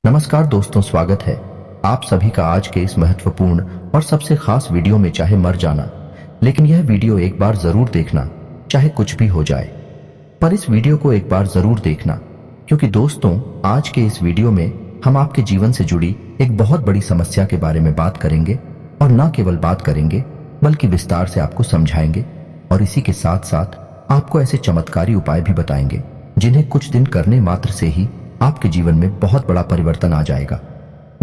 नमस्कार दोस्तों, स्वागत है आप सभी का आज के इस महत्वपूर्ण और सबसे खास वीडियो में। चाहे मर जाना, लेकिन यह वीडियो एक बार जरूर देखना, चाहे कुछ भी हो जाए, पर इस वीडियो को एक बार जरूर देखना, क्योंकि दोस्तों आज के इस वीडियो में हम आपके जीवन से जुड़ी एक बहुत बड़ी समस्या के बारे में बात करेंगे। और ना केवल बात करेंगे बल्कि विस्तार से आपको समझाएंगे और इसी के साथ साथ आपको ऐसे चमत्कारी उपाय भी बताएंगे जिन्हें कुछ दिन करने मात्र से ही आपके जीवन में बहुत बड़ा परिवर्तन आ जाएगा।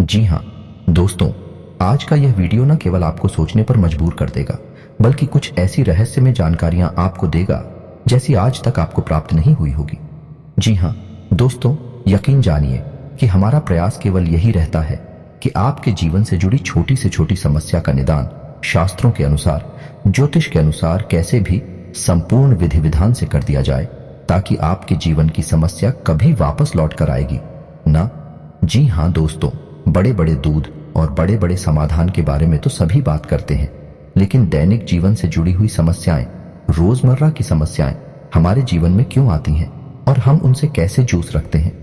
जी हाँ दोस्तों, आज का यह वीडियो न केवल आपको सोचने पर मजबूर कर देगा, बल्कि कुछ ऐसी रहस्यमय जानकारियां आपको देगा जैसी आज तक आपको प्राप्त नहीं हुई होगी। जी हाँ दोस्तों, यकीन जानिए कि हमारा प्रयास केवल यही रहता है कि आपके जीवन से जुड़ी छोटी से छोटी समस्या का निदान शास्त्रों के अनुसार, ज्योतिष के अनुसार कैसे भी संपूर्ण विधि विधान से कर दिया जाए, ताकि आपके जीवन की समस्या कभी वापस लौट कर आएगी ना। जी हाँ दोस्तों, बड़े बड़े दूध और बड़े बड़े समाधान के बारे में तो सभी बात करते हैं, लेकिन दैनिक जीवन से जुड़ी हुई समस्याएं, रोजमर्रा की समस्याएं हमारे जीवन में क्यों आती हैं और हम उनसे कैसे जूझ रखते हैं,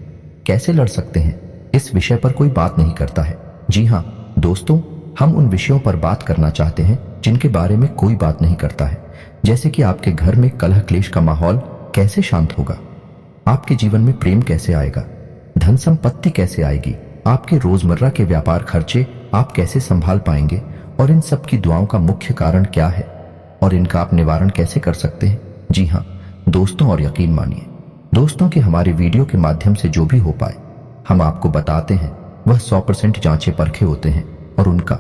कैसे लड़ सकते हैं, इस विषय पर कोई बात नहीं करता है। जी हाँ दोस्तों, हम उन विषयों पर बात करना चाहते हैं जिनके बारे में कोई बात नहीं करता है, जैसे कि आपके घर में कलह क्लेश का माहौल कैसे शांत होगा, आपके जीवन में प्रेम कैसे आएगा, धन संपत्ति कैसे आएगी, आपके रोजमर्रा के व्यापार खर्चे आप कैसे संभाल पाएंगे, और इन सब की दुआओं का मुख्य कारण क्या है और इनका आप निवारण कैसे कर सकते हैं। जी हाँ दोस्तों, और यकीन मानिए दोस्तों कि हमारे वीडियो के माध्यम से जो भी हो पाए हम आपको बताते हैं वह 100% जांचे परखे होते हैं और उनका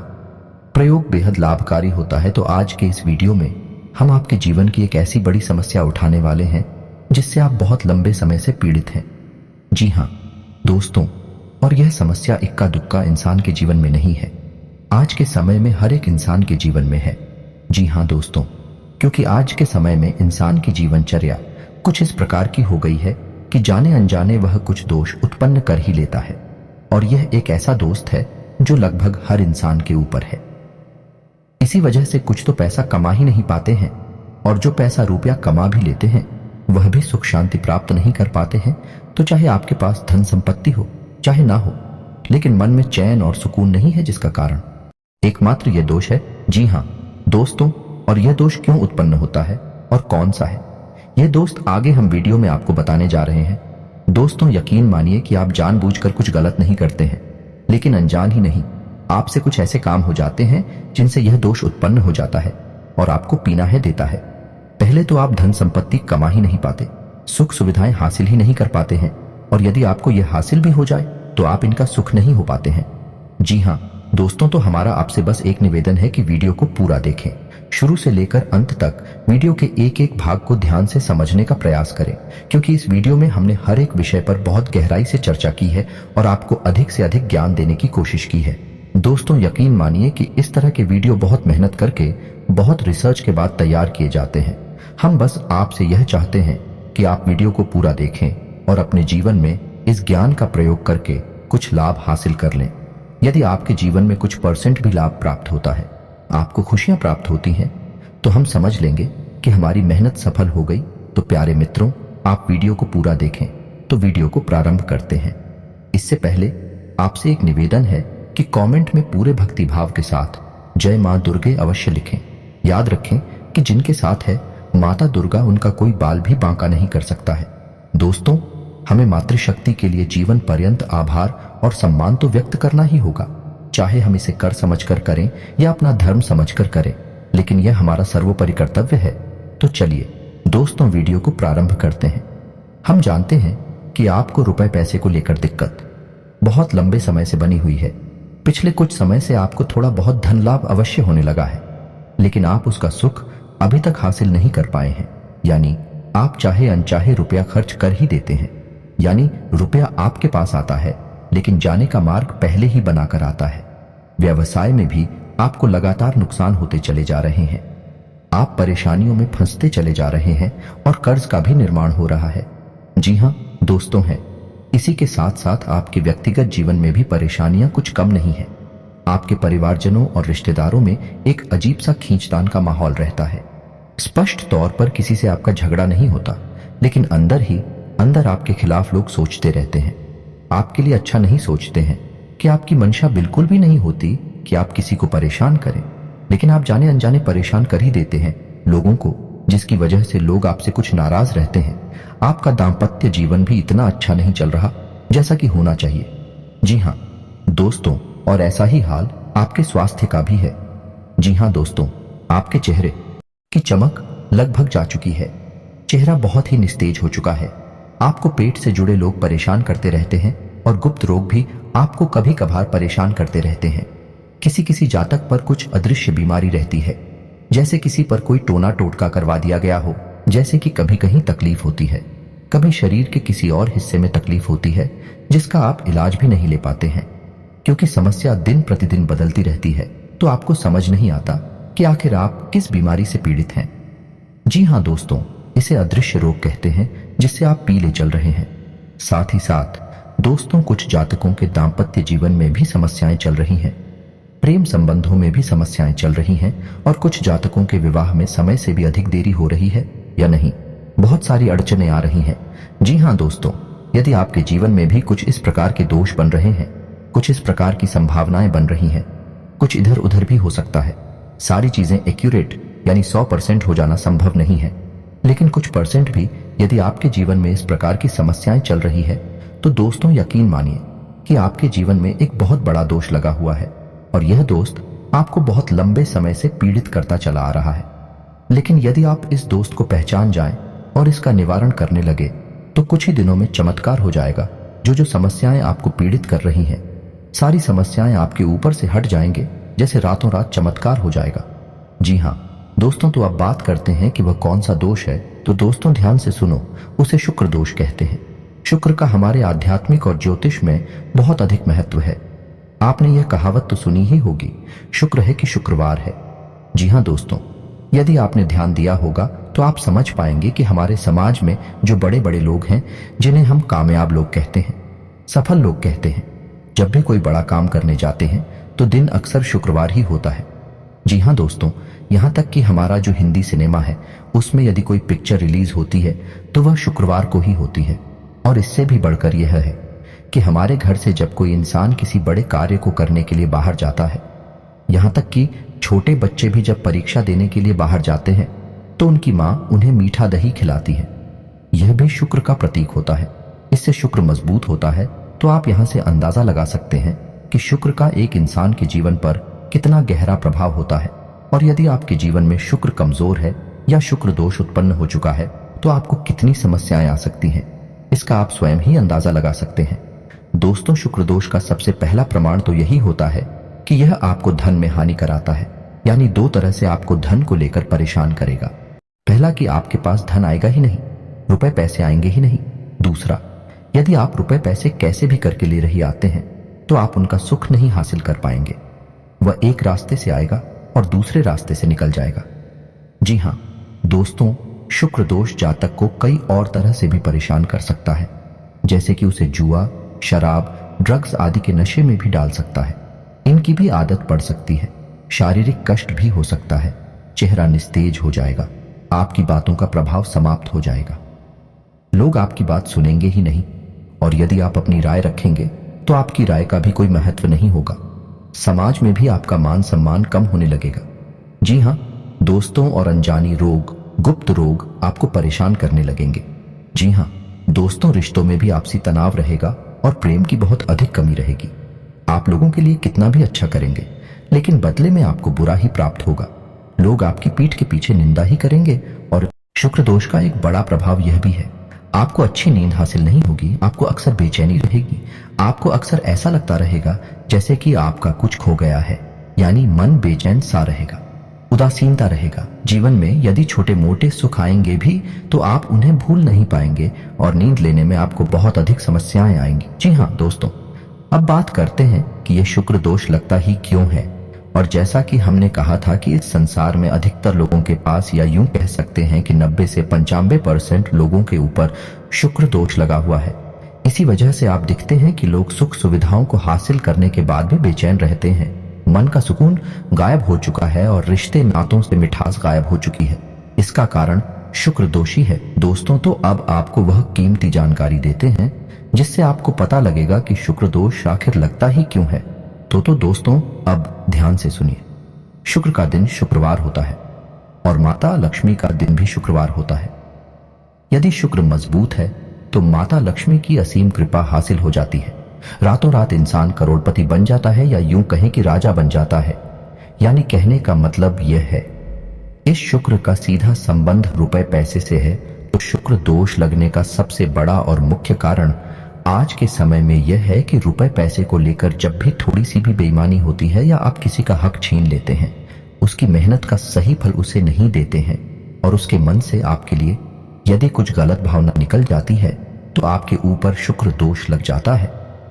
प्रयोग बेहद लाभकारी होता है। तो आज के इस वीडियो में हम आपके जीवन की एक ऐसी बड़ी समस्या उठाने वाले हैं जिससे आप बहुत लंबे समय से पीड़ित हैं। जी हाँ दोस्तों, और यह समस्या इक्का दुक्का इंसान के जीवन में नहीं है, आज के समय में हर एक इंसान के जीवन में है। जी हाँ दोस्तों, क्योंकि आज के समय में इंसान की जीवनचर्या कुछ इस प्रकार की हो गई है कि जाने अनजाने वह कुछ दोष उत्पन्न कर ही लेता है, और यह एक ऐसा दोस्त है जो लगभग हर इंसान के ऊपर है। इसी वजह से कुछ तो पैसा कमा ही नहीं पाते हैं, और जो पैसा रुपया कमा भी लेते हैं वह भी सुख शांति प्राप्त नहीं कर पाते हैं। तो चाहे आपके पास धन संपत्ति हो चाहे ना हो, लेकिन मन में चैन और सुकून नहीं है, जिसका कारण एकमात्र यह दोष है। जी हाँ दोस्तों, और यह दोष क्यों उत्पन्न होता है और कौन सा है, यह दोस्त आगे हम वीडियो में आपको बताने जा रहे हैं। दोस्तों यकीन मानिए कि आप जानबूझकर कुछ गलत नहीं करते हैं, लेकिन अनजान ही नहीं आपसे कुछ ऐसे काम हो जाते हैं जिनसे यह दोष उत्पन्न हो जाता है और आपको पीना है देता है। पहले तो आप धन संपत्ति कमा ही नहीं पाते, सुख सुविधाएं हासिल ही नहीं कर पाते हैं, और यदि आपको यह हासिल भी हो जाए तो आप इनका सुख नहीं हो पाते हैं। जी हाँ दोस्तों, तो हमारा आपसे बस एक निवेदन है कि वीडियो को पूरा देखें, शुरू से लेकर अंत तक वीडियो के एक एक भाग को ध्यान से समझने का प्रयास करें, क्योंकि इस वीडियो में हमने हर एक विषय पर बहुत गहराई से चर्चा की है और आपको अधिक से अधिक ज्ञान देने की कोशिश की है। दोस्तों यकीन मानिए कि इस तरह के वीडियो बहुत मेहनत करके, बहुत रिसर्च के बाद तैयार किए जाते हैं। हम बस आपसे यह चाहते हैं कि आप वीडियो को पूरा देखें और अपने जीवन में इस ज्ञान का प्रयोग करके कुछ लाभ हासिल कर लें। यदि आपके जीवन में कुछ % भी लाभ प्राप्त होता है, आपको खुशियां प्राप्त होती हैं, तो हम समझ लेंगे कि हमारी मेहनत सफल हो गई। तो प्यारे मित्रों, आप वीडियो को पूरा देखें। तो वीडियो को प्रारंभ करते हैं। इससे पहले आपसे एक निवेदन है कि कमेंट में पूरे भक्तिभाव के साथ जय मां दुर्गे अवश्य लिखें। याद रखें कि जिनके साथ है माता दुर्गा, उनका कोई बाल भी बांका नहीं कर सकता है। दोस्तों, हमें मातृशक्ति के लिए जीवन पर्यंत आभार और सम्मान तो व्यक्त करना ही होगा, चाहे हम इसे कर समझकर करें या अपना धर्म समझकर करें, लेकिन यह हमारा सर्वोपरि कर्तव्य है। तो चलिए दोस्तों, वीडियो को प्रारंभ करते हैं। हम जानते हैं कि आपको रुपए पैसे को लेकर दिक्कत बहुत लंबे समय से बनी हुई है। पिछले कुछ समय से आपको थोड़ा बहुत धन लाभ अवश्य होने लगा है, लेकिन आप उसका सुख अभी तक हासिल नहीं कर पाए हैं। यानी आप चाहे अनचाहे रुपया खर्च कर ही देते हैं, यानी रुपया आपके पास आता है लेकिन जाने का मार्ग पहले ही बनाकर आता है। व्यवसाय में भी आपको लगातार नुकसान होते चले जा रहे हैं, आप परेशानियों में फंसते चले जा रहे हैं और कर्ज का भी निर्माण हो रहा है। जी हाँ दोस्तों, है इसी के साथ साथ आपके व्यक्तिगत जीवन में भी परेशानियां कुछ कम नहीं है। आपके परिवारजनों और रिश्तेदारों में एक अजीब सा खींचतान का माहौल रहता है। स्पष्ट तौर पर किसी से आपका झगड़ा नहीं होता, लेकिन अंदर ही अंदर आपके खिलाफ लोग सोचते रहते हैं। आपके लिए अच्छा नहीं सोचते हैं, कि आपकी मंशा बिल्कुल भी नहीं होती कि आप किसी को परेशान करें, लेकिन आप जाने अनजाने परेशान कर ही देते हैं लोगों को, जिसकी वजह से लोग आपसे कुछ नाराज रहते हैं। आपका दाम्पत्य जीवन भी इतना अच्छा नहीं चल रहा जैसा कि होना चाहिए। जी हाँ दोस्तों, और ऐसा ही हाल आपके स्वास्थ्य का भी है। जी हाँ दोस्तों, आपके चेहरे की चमक लगभग जा चुकी है। चेहरा बहुत ही निस्तेज हो चुका है। आपको पेट से जुड़े लोग परेशान करते रहते हैं और गुप्त रोग भी आपको कभी कभार परेशान करते रहते हैं। किसी किसी जातक पर कुछ अदृश्य बीमारी रहती है, जैसे किसी पर कोई टोना टोटका करवा दिया गया हो। जैसे कि कभी कहीं तकलीफ होती है, कभी शरीर के किसी और हिस्से में तकलीफ होती है जिसका आप इलाज भी नहीं ले पाते हैं, क्योंकि समस्या दिन प्रतिदिन बदलती रहती है। तो आपको समझ नहीं आता कि आखिर आप किस बीमारी से पीड़ित हैं। जी हाँ दोस्तों, इसे अदृश्य रोग कहते हैं, जिससे आप पीले चल रहे हैं। साथ ही साथ दोस्तों, कुछ जातकों के दाम्पत्य जीवन में भी समस्याएं चल रही हैं, प्रेम संबंधों में भी समस्याएं चल रही हैं, और कुछ जातकों के विवाह में समय से भी अधिक देरी हो रही है या नहीं, बहुत सारी अड़चनें आ रही हैं। जी हाँ दोस्तों, यदि आपके जीवन में भी कुछ इस प्रकार के दोष बन रहे हैं, कुछ इस प्रकार की संभावनाएं बन रही हैं, कुछ इधर उधर भी हो सकता है। सारी चीजें एक्यूरेट यानी 100% हो जाना संभव नहीं है, लेकिन कुछ परसेंट भी यदि आपके जीवन में इस प्रकार की समस्याएं चल रही है, तो दोस्तों यकीन मानिए कि आपके जीवन में एक बहुत बड़ा दोष लगा हुआ है, और यह दोस्त आपको बहुत लंबे समय से पीड़ित करता चला आ रहा है। लेकिन यदि आप इस दोस्त को पहचान जाएं और इसका निवारण करने लगे, तो कुछ ही दिनों में चमत्कार हो जाएगा। जो समस्याएं आपको पीड़ित कर रही हैं, सारी समस्याएं आपके ऊपर से हट जाएंगे, जैसे रातों रात चमत्कार हो जाएगा। जी हाँ दोस्तों, तो अब बात करते हैं कि वह कौन सा दोष है। तो दोस्तों ध्यान से सुनो, उसे शुक्र दोष कहते हैं। शुक्र का हमारे आध्यात्मिक और ज्योतिष में बहुत अधिक महत्व है। आपने यह कहावत तो सुनी ही होगी, शुक्र है कि शुक्रवार है। जी हाँ दोस्तों, यदि आपने ध्यान दिया होगा तो आप समझ पाएंगे कि हमारे समाज में जो बड़े बड़े लोग हैं, जिन्हें हम कामयाब लोग कहते हैं, सफल लोग कहते हैं, जब भी कोई बड़ा काम करने जाते हैं तो दिन अक्सर शुक्रवार ही होता है। जी हाँ दोस्तों, यहाँ तक कि हमारा जो हिंदी सिनेमा है, उसमें यदि कोई पिक्चर रिलीज होती है तो वह शुक्रवार को ही होती है। और इससे भी बढ़कर यह है कि हमारे घर से जब कोई इंसान किसी बड़े कार्य को करने के लिए बाहर जाता है, यहाँ तक कि छोटे बच्चे भी जब परीक्षा देने के लिए बाहर जाते हैं, तो उनकी माँ उन्हें मीठा दही खिलाती है। यह भी शुक्र का प्रतीक होता है। इससे शुक्र मजबूत होता है। तो आप यहाँ से अंदाजा लगा सकते हैं कि शुक्र का एक इंसान के जीवन पर कितना गहरा प्रभाव होता है। और यदि आपके जीवन में शुक्र कमजोर है या शुक्र दोष उत्पन्न हो चुका है, तो आपको कितनी समस्याएं आ सकती हैं, इसका आप स्वयं ही अंदाजा लगा सकते हैं। दोस्तों, शुक्र दोष का सबसे पहला प्रमाण तो यही होता है कि यह आपको धन में हानि कराता है, यानी दो तरह से आपको धन को लेकर परेशान करेगा। पहला कि आपके पास धन आएगा ही नहीं, रुपए पैसे आएंगे ही नहीं। दूसरा, यदि आप रुपए पैसे कैसे भी करके ले रही आते हैं, तो आप उनका सुख नहीं हासिल कर पाएंगे। वह एक रास्ते से आएगा और दूसरे रास्ते से निकल जाएगा। जी हाँ दोस्तों, शुक्र दोष जातक को कई और तरह से भी परेशान कर सकता है, जैसे कि उसे जुआ, शराब, ड्रग्स आदि के नशे में भी डाल सकता है। इनकी भी आदत पड़ सकती है। शारीरिक कष्ट भी हो सकता है। चेहरा निस्तेज हो जाएगा। आपकी बातों का प्रभाव समाप्त हो जाएगा। लोग आपकी बात सुनेंगे ही नहीं, और यदि आप अपनी राय रखेंगे तो आपकी राय का भी कोई महत्व नहीं होगा। समाज में भी आपका मान सम्मान कम होने लगेगा। जी हाँ दोस्तों, और अनजानी रोग, गुप्त रोग आपको परेशान करने लगेंगे। जी हाँ दोस्तों, रिश्तों में भी आपसी तनाव रहेगा और प्रेम की बहुत अधिक कमी रहेगी। आप लोगों के लिए कितना भी अच्छा करेंगे, लेकिन बदले में आपको बुरा ही प्राप्त होगा। लोग आपकी पीठ के पीछे निंदा ही करेंगे। और शुक्र दोष का एक बड़ा प्रभाव यह भी है, आपको अच्छी नींद हासिल नहीं होगी। आपको अक्सर बेचैनी रहेगी। आपको अक्सर ऐसा लगता रहेगा जैसे कि आपका कुछ खो गया है, यानी मन बेचैन सा रहेगा, उदासीनता रहेगा। जीवन में यदि छोटे मोटे सुख आएंगे भी तो आप उन्हें भूल नहीं पाएंगे, और नींद लेने में आपको बहुत अधिक समस्याएं आएंगी। जी हाँ दोस्तों, अब बात करते हैं कि यह शुक्र दोष लगता ही क्यों है। और जैसा कि हमने कहा था कि इस संसार में अधिकतर लोगों के पास, या यूं कह सकते हैं कि 90 से 95% लोगों के ऊपर शुक्र दोष लगा हुआ है। इसी वजह से आप दिखते हैं कि लोग सुख सुविधाओं को हासिल करने के बाद भी बेचैन रहते हैं। मन का सुकून गायब हो चुका है और रिश्ते नातों से मिठास गायब हो चुकी है। इसका कारण शुक्र दोषी है। दोस्तों, तो अब आपको वह कीमती जानकारी देते हैं जिससे आपको पता लगेगा कि शुक्र दोष आखिर लगता ही क्यों है। तो दोस्तों, अब ध्यान से सुनिए। शुक्र का दिन शुक्रवार होता है और माता लक्ष्मी का दिन भी शुक्रवार होता है। यदि शुक्र मजबूत है तो माता लक्ष्मी की असीम कृपा हासिल हो जाती है। रातों रात इंसान करोड़पति बन जाता है, या यूं कहें कि राजा बन जाता है। यानी कहने का मतलब यह है, इस शुक्र का सीधा संबंध रुपए पैसे से है। तो शुक्र दोष लगने का सबसे बड़ा और मुख्य कारण आज के समय में यह है कि रुपए पैसे को लेकर जब भी थोड़ी सी भी बेईमानी होती है या आप किसी का हक छीन लेते हैं, उसकी मेहनत का सही फल उसे नहीं देते हैं और उसके मन से आपके लिए यदि कुछ गलत भावना निकल जाती है तो आपके ऊपर शुक्र दोष लग जाता है।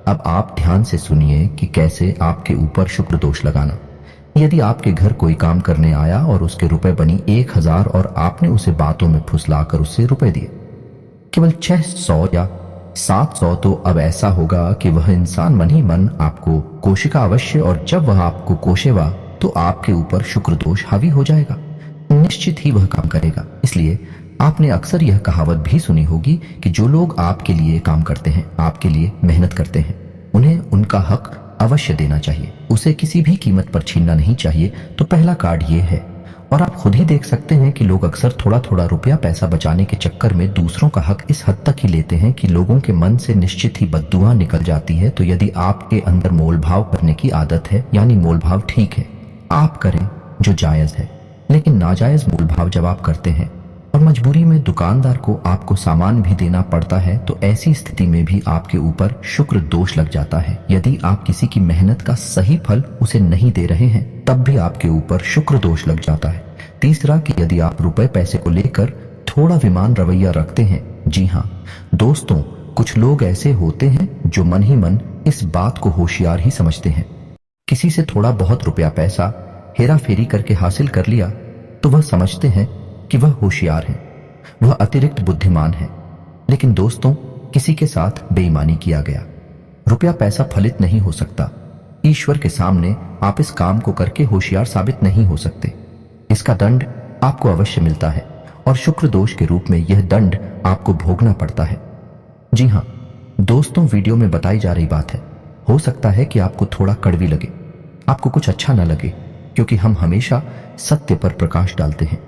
अब आप ध्यान से सुनिए कि कैसे आपके ऊपर शुक्र दोष लगाना। यदि आपके घर कोई काम करने आया और उसके रुपए बनी 1000 और आपने उसे बातों में फुसलाकर उससे रुपए दिए केवल 600 या 700, तो अब ऐसा होगा कि वह इंसान मन ही मन आपको कोशिका अवश्य, और जब वह आपको कोशेगा तो आपके ऊपर शुक्र दोष हावी हो जाएगा। निश्चित ही वह काम करेगा। इसलिए आपने अक्सर यह कहावत भी सुनी होगी कि जो लोग आपके लिए काम करते हैं, आपके लिए मेहनत करते हैं, उन्हें उनका हक अवश्य देना चाहिए, उसे किसी भी कीमत पर छीनना नहीं चाहिए। तो पहला कार्ड ये है। और आप खुद ही देख सकते हैं कि लोग अक्सर थोड़ा थोड़ा रुपया पैसा बचाने के चक्कर में दूसरों का हक इस हद तक ही लेते हैं कि लोगों के मन से निश्चित ही बद्दुआ निकल जाती है। तो यदि आपके अंदर मोलभाव करने की आदत है, यानी मोलभाव ठीक है, आप करें जो जायज है, लेकिन नाजायज मोलभाव जब आप करते हैं और मजबूरी में दुकानदार को आपको सामान भी देना पड़ता है, तो ऐसी स्थिति में भी आपके ऊपर शुक्र दोष लग जाता है। यदि आप किसी की मेहनत का सही फल उसे नहीं दे रहे हैं, तब भी आपके ऊपर शुक्र दोष लग जाता है। तीसरा, कि यदि आप रुपए पैसे को लेकर थोड़ा विमान रवैया रखते हैं। जी हाँ दोस्तों, कुछ लोग ऐसे होते हैं जो मन ही मन इस बात को होशियार ही समझते हैं। किसी से थोड़ा बहुत रुपया पैसा हेरा फेरी करके हासिल कर लिया तो वह समझते हैं कि वह होशियार है, वह अतिरिक्त बुद्धिमान है। लेकिन दोस्तों, किसी के साथ बेईमानी किया गया रुपया पैसा फलित नहीं हो सकता। ईश्वर के सामने आप इस काम को करके होशियार साबित नहीं हो सकते। इसका दंड आपको अवश्य मिलता है और शुक्र दोष के रूप में यह दंड आपको भोगना पड़ता है। जी हाँ दोस्तों, वीडियो में बताई जा रही बात है। हो सकता है कि आपको थोड़ा कड़वी लगे, आपको कुछ अच्छा न लगे, क्योंकि हम हमेशा सत्य पर प्रकाश डालते हैं।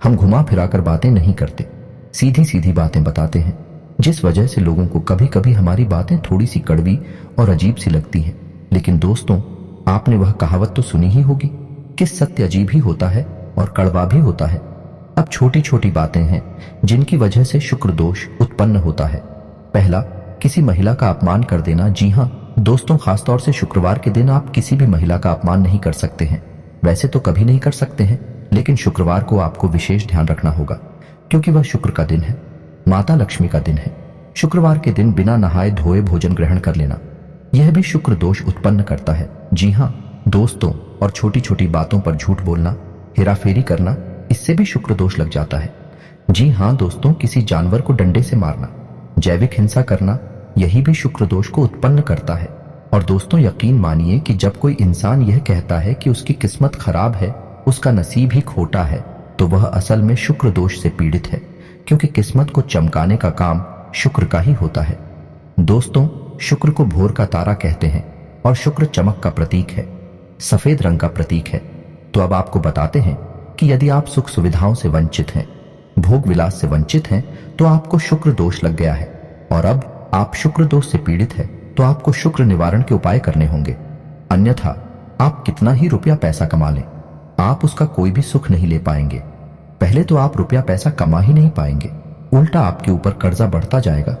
हम घुमा फिराकर बातें नहीं करते, सीधी सीधी बातें बताते हैं, जिस वजह से लोगों को कभी कभी हमारी बातें थोड़ी सी कड़वी और अजीब सी लगती हैं। लेकिन दोस्तों, आपने वह कहावत तो सुनी ही होगी कि सत्य अजीब ही होता है और कड़वा भी होता है। अब छोटी छोटी बातें हैं जिनकी वजह से शुक्र दोष उत्पन्न होता है। पहला, किसी महिला का अपमान कर देना। जी हाँ दोस्तों, खासतौर से शुक्रवार के दिन आप किसी भी महिला का अपमान नहीं कर सकते हैं। वैसे तो कभी नहीं कर सकते हैं, लेकिन शुक्रवार को आपको विशेष ध्यान रखना होगा, क्योंकि वह शुक्र का दिन है, माता लक्ष्मी का दिन है। शुक्रवार के दिन बिना नहाए धोए भोजन ग्रहण कर लेना, यह भी शुक्र दोष उत्पन्न करता है। जी हाँ दोस्तों, और छोटी छोटी बातों पर झूठ बोलना, हेराफेरी करना, इससे भी शुक्र दोष लग जाता है। जी हाँ दोस्तों, किसी जानवर को डंडे से मारना, जैविक हिंसा करना, यही भी शुक्र दोष को उत्पन्न करता है। और दोस्तों, यकीन मानिए कि जब कोई इंसान यह कहता है कि उसकी किस्मत खराब है, उसका नसीब ही खोटा है, तो वह असल में शुक्र दोष से पीड़ित है, क्योंकि किस्मत को चमकाने का काम शुक्र का ही होता है। दोस्तों, शुक्र को भोर का तारा कहते हैं और शुक्र चमक का प्रतीक है, सफेद रंग का प्रतीक है। तो अब आपको बताते हैं कि यदि आप सुख सुविधाओं से वंचित हैं, भोग विलास से वंचित हैं, तो आपको शुक्र दोष लग गया है। और अब आप शुक्र दोष से पीड़ित है, तो आपको शुक्र निवारण के उपाय करने होंगे। अन्यथा आप कितना ही रुपया पैसा कमा लें, आप उसका कोई भी सुख नहीं ले पाएंगे। पहले तो आप रुपया पैसा कमा ही नहीं पाएंगे, उल्टा आपके ऊपर कर्जा बढ़ता जाएगा,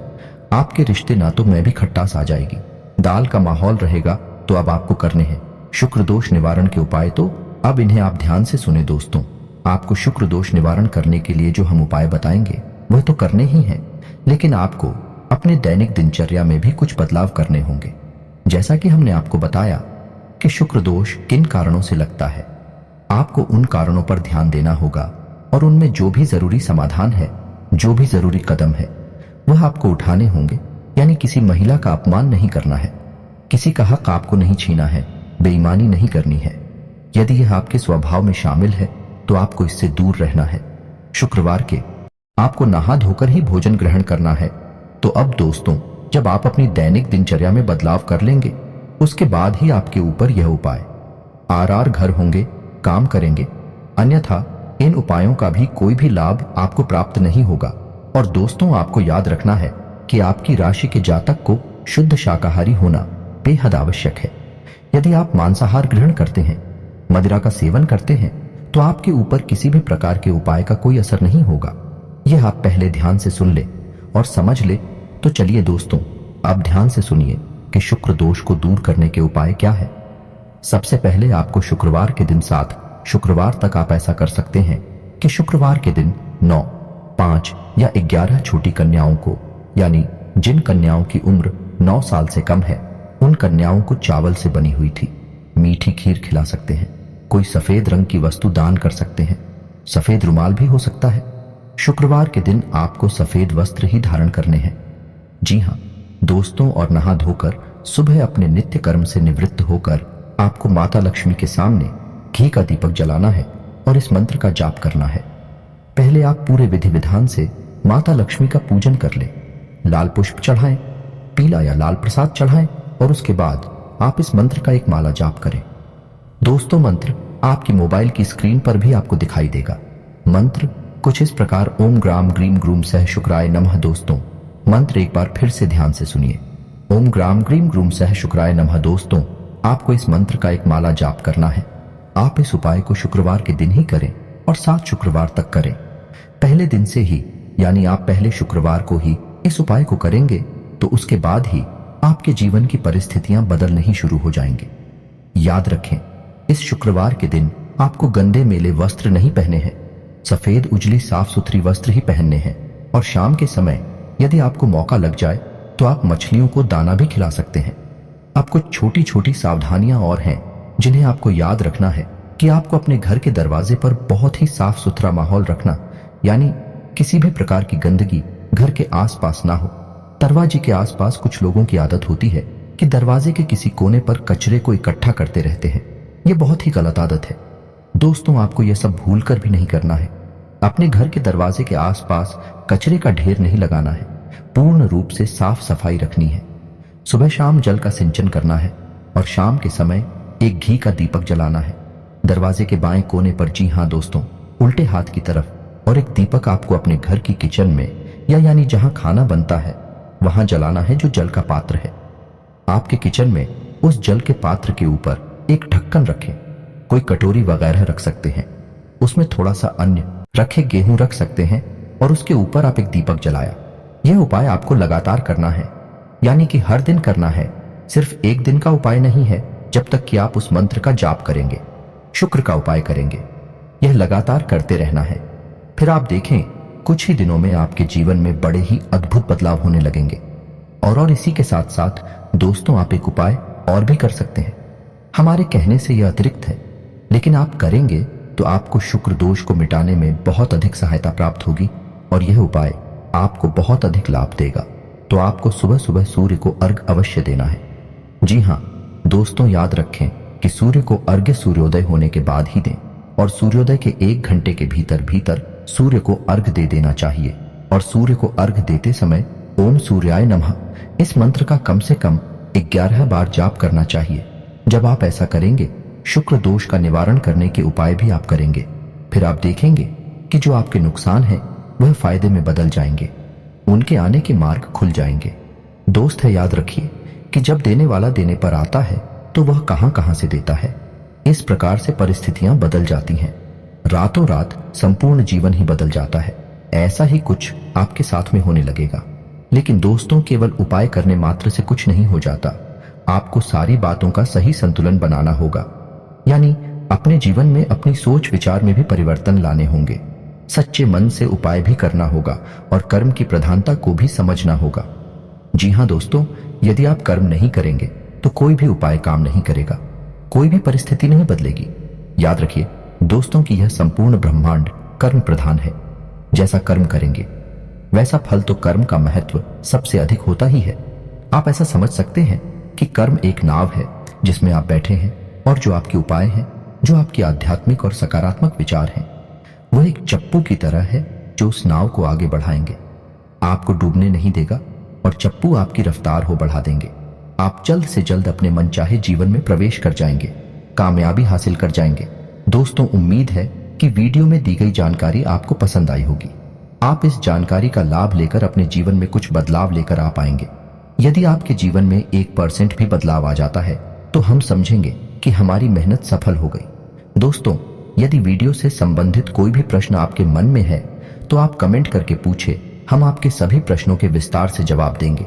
आपके रिश्ते नातों में भी खट्टास आ जाएगी, दाल का माहौल रहेगा। तो अब आपको करने हैं शुक्र दोष निवारण के उपाय। तो अब इन्हें आप ध्यान से सुने दोस्तों। आपको शुक्र दोष निवारण करने के लिए जो हम उपाय बताएंगे वह तो करने ही हैं, लेकिन आपको अपने दैनिक दिनचर्या में भी कुछ बदलाव करने होंगे। जैसा कि हमने आपको बताया कि शुक्र दोष किन कारणों से लगता है, आपको उन कारणों पर ध्यान देना होगा और उनमें जो भी जरूरी समाधान है, जो भी जरूरी कदम है, वह आपको उठाने होंगे। यानी किसी महिला का अपमान नहीं करना है, किसी का हक आपको नहीं छीना है, बेईमानी नहीं करनी है। यदि यह आपके स्वभाव में शामिल है तो आपको इससे दूर रहना है। शुक्रवार के आपको नहा धोकर ही भोजन ग्रहण करना है। तो अब दोस्तों, जब आप अपनी दैनिक दिनचर्या में बदलाव कर लेंगे, उसके बाद ही आपके ऊपर यह उपाय आर घर होंगे, काम करेंगे। अन्यथा इन उपायों का भी कोई भी लाभ आपको प्राप्त नहीं होगा। और दोस्तों, आपको याद रखना है कि आपकी राशि के जातक को शुद्ध शाकाहारी होना बेहद आवश्यक है। यदि आप मांसाहार ग्रहण करते हैं, मदिरा का सेवन करते हैं, तो आपके ऊपर किसी भी प्रकार के उपाय का कोई असर नहीं होगा। यह आप पहले ध्यान से सुन ले और समझ ले। तो चलिए दोस्तों, अब ध्यान से सुनिए कि शुक्र दोष को दूर करने के उपाय क्या है। सबसे पहले आपको शुक्रवार के दिन 7 शुक्रवार तक आप ऐसा कर सकते हैं कि शुक्रवार के दिन 9, 5 या 11 छोटी कन्याओं को, यानी जिन कन्याओं की उम्र 9 साल से कम है, उन कन्याओं को चावल से बनी हुई थी मीठी खीर खिला सकते हैं। कोई सफेद रंग की वस्तु दान कर सकते हैं। सफेद रुमाल भी हो सकता है। शुक्रवार के दिन आपको सफेद वस्त्र ही धारण करने हैं। जी हाँ दोस्तों, और नहा धोकर सुबह अपने नित्य कर्म से निवृत्त होकर आपको माता लक्ष्मी के सामने घी का दीपक जलाना है और इस मंत्र का जाप करना है। पहले आप पूरे विधि विधान से माता लक्ष्मी का पूजन कर लें। लाल पुष्प चढ़ाएं, पीला या लाल प्रसाद चढ़ाएं और उसके बाद आप इस मंत्र का एक माला जाप करें। दोस्तों, मंत्र आपकी मोबाइल की स्क्रीन पर भी आपको दिखाई देगा। मंत्र कुछ इस प्रकार ओम ग्राम ग्रीम ग्रूम सह शुक्राय नमः। दोस्तों, मंत्र एक बार फिर से ध्यान से सुनिए। ओम ग्राम ग्रीम ग्रूम सह शुक्राय नमः। दोस्तों, आपको इस मंत्र का एक माला जाप करना है। आप इस उपाय को शुक्रवार के दिन ही करें और 7 शुक्रवार तक करें। पहले दिन से ही, यानी आप पहले शुक्रवार को ही इस उपाय को करेंगे तो उसके बाद ही आपके जीवन की परिस्थितियां बदलने ही शुरू हो जाएंगे। याद रखें, इस शुक्रवार के दिन आपको गंदे मेले वस्त्र नहीं पहने हैं। सफेद उजली साफ सुथरी वस्त्र ही पहनने हैं। और शाम के समय यदि आपको मौका लग जाए तो आप मछलियों को दाना भी खिला सकते हैं। अब कुछ छोटी छोटी सावधानियां और हैं जिन्हें आपको याद रखना है कि आपको अपने घर के दरवाजे पर बहुत ही साफ सुथरा माहौल रखना, यानी किसी भी प्रकार की गंदगी घर के आसपास ना हो। दरवाजे के आसपास कुछ लोगों की आदत होती है कि दरवाजे के किसी कोने पर कचरे को इकट्ठा करते रहते हैं। यह बहुत ही गलत आदत है। दोस्तों, आपको यह सब भूल कर भी नहीं करना है। अपने घर के दरवाजे के आसपास कचरे का ढेर नहीं लगाना है। पूर्ण रूप से साफ सफाई रखनी है। सुबह शाम जल का सिंचन करना है और शाम के समय एक घी का दीपक जलाना है। दरवाजे के बाएं कोने पर, जी हाँ दोस्तों, उल्टे हाथ की तरफ, और एक दीपक आपको अपने घर की किचन में, या यानी जहां खाना बनता है वहां जलाना है जो जल का पात्र है। आपके किचन में उस जल के पात्र के ऊपर एक ढक्कन रखें। कोई कटोरी वगैरह रख सकते हैं, उसमें थोड़ा सा अन्न रखे, गेहूं रख सकते हैं और उसके ऊपर आप एक दीपक जलाया। यह उपाय आपको लगातार करना है, यानी कि हर दिन करना है। सिर्फ एक दिन का उपाय नहीं है जब तक कि आप उस मंत्र का जाप करेंगे, शुक्र का उपाय करेंगे। यह लगातार करते रहना है। फिर आप देखें, कुछ ही दिनों में आपके जीवन में बड़े ही अद्भुत बदलाव होने लगेंगे। और इसी के साथ साथ दोस्तों, आप एक उपाय और भी कर सकते हैं। हमारे कहने से यह अतिरिक्त है, लेकिन आप करेंगे तो आपको शुक्र दोष को मिटाने में बहुत अधिक सहायता प्राप्त होगी और यह उपाय आपको बहुत अधिक लाभ देगा। तो आपको सुबह सुबह सूर्य को अर्घ अवश्य देना है। जी हाँ दोस्तों, याद रखें कि सूर्य को अर्घ्य सूर्योदय होने के बाद ही दें और सूर्योदय के 1 घंटे के भीतर भीतर सूर्य को अर्घ दे देना चाहिए। और सूर्य को अर्घ देते समय ओम सूर्याय नमः इस मंत्र का कम से कम 11 बार जाप करना चाहिए। जब आप ऐसा करेंगे, शुक्र दोष का निवारण करने के उपाय भी आप करेंगे, फिर आप देखेंगे कि जो आपके नुकसान हैं वह फायदे में बदल जाएंगे। उनके आने के मार्ग खुल जाएंगे। दोस्त है, याद रखिए कि जब देने वाला देने पर आता है तो वह कहां कहां से देता है। इस प्रकार से परिस्थितियां बदल जाती हैं। रातों रात संपूर्ण जीवन ही बदल जाता है। ऐसा ही कुछ आपके साथ में होने लगेगा। लेकिन दोस्तों, केवल उपाय करने मात्र से कुछ नहीं हो जाता। आपको सारी बातों का सही संतुलन बनाना होगा, यानी अपने जीवन में अपनी सोच विचार में भी परिवर्तन लाने होंगे। सच्चे मन से उपाय भी करना होगा और कर्म की प्रधानता को भी समझना होगा। जी हाँ दोस्तों, यदि आप कर्म नहीं करेंगे तो कोई भी उपाय काम नहीं करेगा, कोई भी परिस्थिति नहीं बदलेगी। याद रखिए दोस्तों कि यह संपूर्ण ब्रह्मांड कर्म प्रधान है। जैसा कर्म करेंगे वैसा फल, तो कर्म का महत्व सबसे अधिक होता ही है। आप ऐसा समझ सकते हैं कि कर्म एक नाव है जिसमें आप बैठे हैं और जो आपके उपाय हैं, जो आपके आध्यात्मिक और सकारात्मक विचार हैं, वह एक चप्पू की तरह है जो उस नाव को आगे बढ़ाएंगे, आपको डूबने नहीं देगा और चप्पू आपकी रफ्तार हो बढ़ा देंगे। आप जल्द से जल्द अपने मनचाहे जीवन में प्रवेश कर जाएंगे, कामयाबी हासिल कर जाएंगे। दोस्तों, उम्मीद है कि वीडियो में दी गई जानकारी आपको पसंद आई होगी। आप इस जानकारी का लाभ लेकर अपने जीवन में कुछ बदलाव लेकर आ पाएंगे। यदि आपके जीवन में 1% भी बदलाव आ जाता है तो हम समझेंगे कि हमारी मेहनत सफल हो गई। दोस्तों, यदि वीडियो से संबंधित कोई भी प्रश्न आपके मन में है तो आप कमेंट करके पूछे, हम आपके सभी प्रश्नों के विस्तार से जवाब देंगे।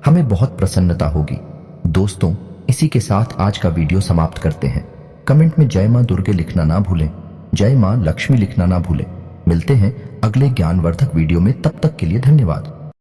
हमें बहुत प्रसन्नता होगी। दोस्तों, इसी के साथ आज का वीडियो समाप्त करते हैं। कमेंट में जय मां दुर्गे लिखना ना भूलें, जय मां लक्ष्मी लिखना ना भूलें। मिलते हैं अगले ज्ञानवर्धक वीडियो में, तब तक के लिए धन्यवाद।